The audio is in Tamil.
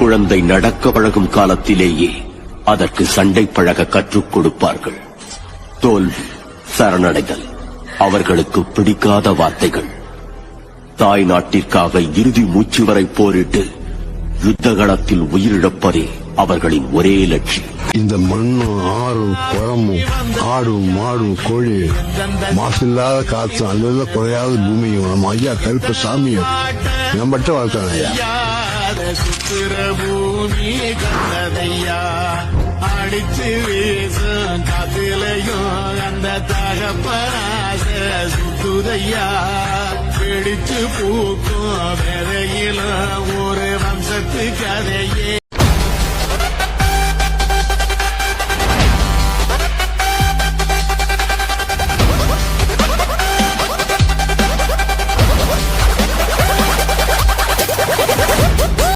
குழந்தை நடக்க பழகும் காலத்திலேயே அதற்கு சண்டை பழக கற்றுக் கொடுப்பார்கள். தோல்வி, சரணடைதல் அவர்களுக்கு பிடிக்காத வார்த்தைகள். தாய் நாட்டிற்காக இறுதி மூச்சு வரை போரிட்டு யுத்தகளத்தில் உயிரிழப்பதே அவர்களின் ஒரே லட்சியம். இந்த மண்ணும் ஆறும் குளமும் ஆடும் மாடும் கோழி மாசில்லாத காற்றும் அல்ல குறையாத பூமியும் நம்ம ஐயா கருப்ப சாமியும் நம்மகிட்ட வளர்த்தாங்க ஐயா. சுத்துற பூமி கண்டதையா, அடிச்சு வீசும் காத்திலையும் அந்த தகப்பனாச சுத்துதையா. பிடிச்சு பூக்கும் விதையில ஒரு வம்சத்து கதையே.